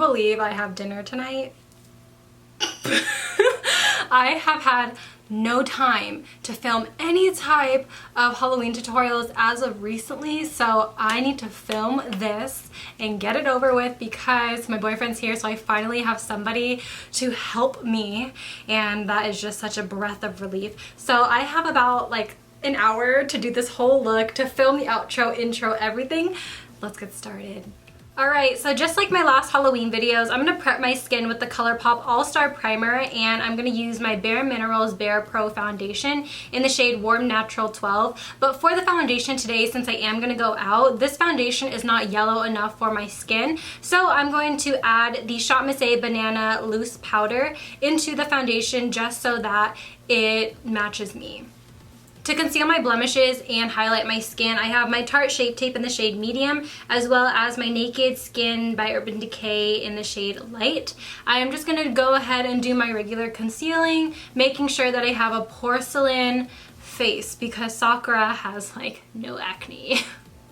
believe I have dinner tonight? I have had no time to film any type of Halloween tutorials as of recently, so I need to film this and get it over with because my boyfriend's here, so I finally have somebody to help me, and that is just such a breath of relief. So I have about like an hour to do this whole look, to film the outro, intro, everything. Let's get started. Alright, so just like my last Halloween videos, I'm going to prep my skin with the Colourpop All-Star Primer, and I'm going to use my Bare Minerals Bare Pro Foundation in the shade Warm Natural 12. But for the foundation today, since I am going to go out, this foundation is not yellow enough for my skin, so I'm going to add the ShopMissA Banana Loose Powder into the foundation just so that it matches me. To conceal my blemishes and highlight my skin, I have my Tarte Shape Tape in the shade Medium, as well as my Naked Skin by Urban Decay in the shade Light. I am just going to go ahead and do my regular concealing, making sure that I have a porcelain face because Sakura has like no acne.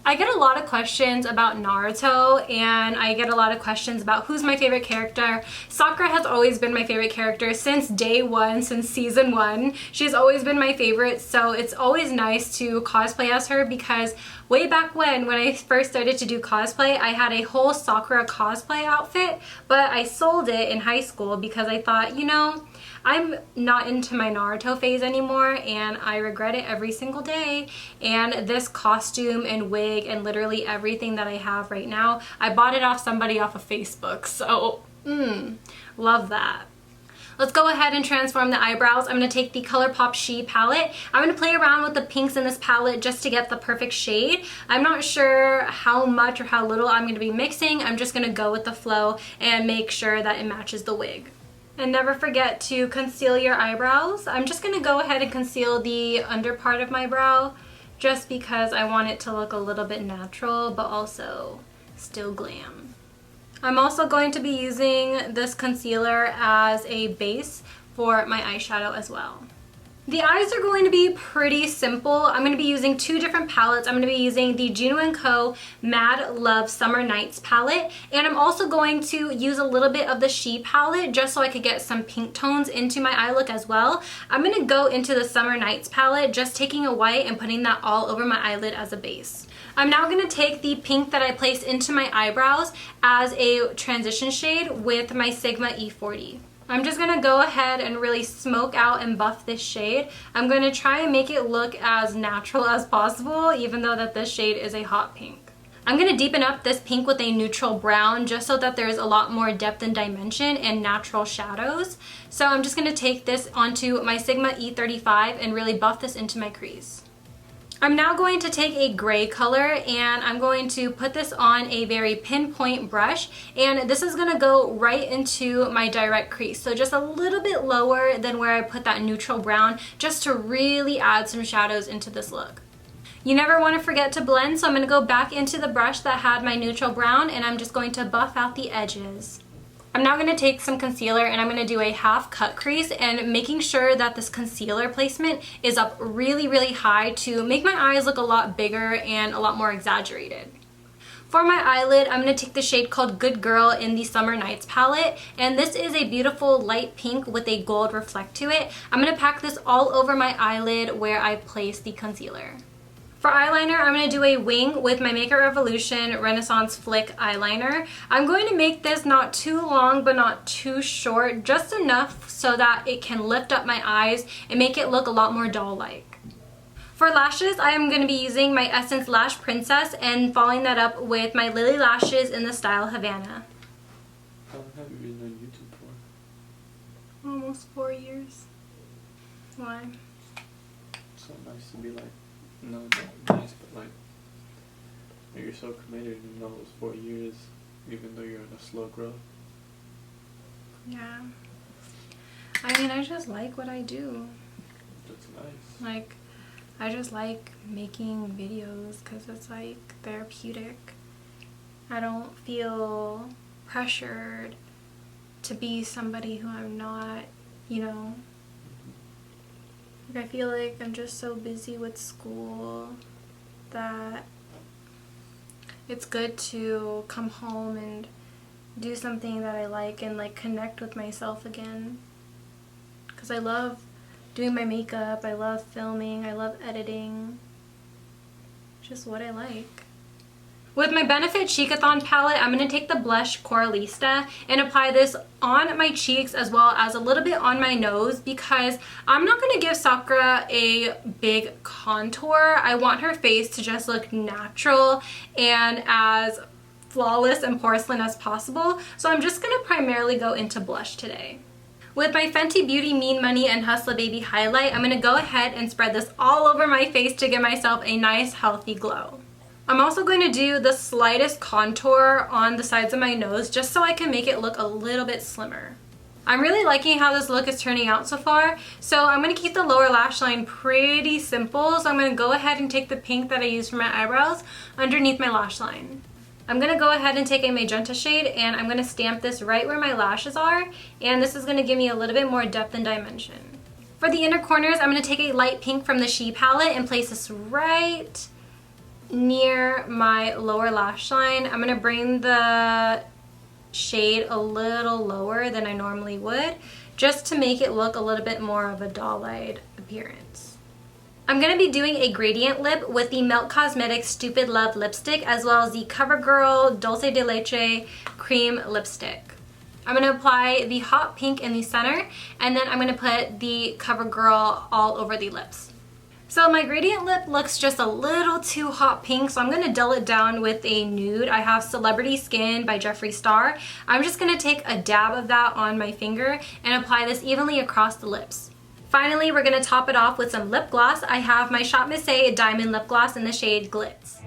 I get a lot of questions about Naruto, and I get a lot of questions about who's my favorite character. Sakura has always been my favorite character since day one, since season 1. She's always been my favorite, so it's always nice to cosplay as her because way back when I first started to do cosplay, I had a whole Sakura cosplay outfit, but I sold it in high school because I thought, you know, I'm not into my Naruto phase anymore and I regret it every single day. And this costume and wig and literally everything that I have right now, I bought it off somebody off of Facebook, so love that. Let's go ahead and transform the eyebrows. I'm going to take the Colourpop She Palette. I'm going to play around with the pinks in this palette just to get the perfect shade. I'm not sure how much or how little I'm going to be mixing. I'm just going to go with the flow and make sure that it matches the wig. And never forget to conceal your eyebrows. I'm just going to go ahead and conceal the under part of my brow just because I want it to look a little bit natural but also still glam. I'm also going to be using this concealer as a base for my eyeshadow as well. The eyes are going to be pretty simple. I'm going to be using 2 different palettes. I'm going to be using the Juno&Co MadLove Summer Nights palette, and I'm also going to use a little bit of the She palette just so I could get some pink tones into my eye look as well. I'm going to go into the Summer Nights palette, just taking a white and putting that all over my eyelid as a base. I'm now going to take the pink that I placed into my eyebrows as a transition shade with my Sigma E40. I'm just going to go ahead and really smoke out and buff this shade. I'm going to try and make it look as natural as possible, even though that this shade is a hot pink. I'm going to deepen up this pink with a neutral brown just so that there's a lot more depth and dimension and natural shadows. So I'm just going to take this onto my Sigma E35 and really buff this into my crease. I'm now going to take a gray color and I'm going to put this on a very pinpoint brush, and this is going to go right into my direct crease. So just a little bit lower than where I put that neutral brown, just to really add some shadows into this look. You never want to forget to blend, so I'm going to go back into the brush that had my neutral brown and I'm just going to buff out the edges. I'm now going to take some concealer and I'm going to do a half cut crease, and making sure that this concealer placement is up really, really high to make my eyes look a lot bigger and a lot more exaggerated. For my eyelid, I'm going to take the shade called Good Girl in the Summer Nights palette, and this is a beautiful light pink with a gold reflect to it. I'm going to pack this all over my eyelid where I place the concealer. For eyeliner, I'm going to do a wing with my Make It Revolution Renaissance Flick eyeliner. I'm going to make this not too long but not too short, just enough so that it can lift up my eyes and make it look a lot more doll-like. For lashes, I am going to be using my Essence Lash Princess and following that up with my Lilly lashes in the style Havana. How long have you been on YouTube for? Almost 4 years. Why? So nice to be like, no, not nice, but like, you're so committed in all those 4 years, even though you're in a slow growth. Yeah. I mean, I just like what I do. That's nice. Like, I just like making videos because it's like therapeutic. I don't feel pressured to be somebody who I'm not, you know. Like, I feel like I'm just so busy with school that it's good to come home and do something that I like and like connect with myself again. Because I love doing my makeup, I love filming, I love editing. Just what I like. With my Benefit Cheekathon palette, I'm going to take the blush Coralista and apply this on my cheeks as well as a little bit on my nose because I'm not going to give Sakura a big contour. I want her face to just look natural and as flawless and porcelain as possible. So I'm just going to primarily go into blush today. With my Fenty Beauty Mean Money and Hustla Baby highlight, I'm going to go ahead and spread this all over my face to give myself a nice healthy glow. I'm also going to do the slightest contour on the sides of my nose just so I can make it look a little bit slimmer. I'm really liking how this look is turning out so far, so I'm going to keep the lower lash line pretty simple. So I'm going to go ahead and take the pink that I used for my eyebrows underneath my lash line. I'm going to go ahead and take a magenta shade and I'm going to stamp this right where my lashes are, and this is going to give me a little bit more depth and dimension. For the inner corners, I'm going to take a light pink from the She palette and place this right near my lower lash line. I'm going to bring the shade a little lower than I normally would just to make it look a little bit more of a doll-eyed appearance. I'm going to be doing a gradient lip with the Melt Cosmetics Stupid Love lipstick as well as the Covergirl Dulce de Leche cream lipstick. I'm going to apply the hot pink in the center and then I'm going to put the Covergirl all over the lips. So my gradient lip looks just a little too hot pink, so I'm going to dull it down with a nude. I have Celebrity Skin by Jeffree Star. I'm just going to take a dab of that on my finger and apply this evenly across the lips. Finally, we're going to top it off with some lip gloss. I have my ShopMissA Diamond Lip Gloss in the shade Glitz.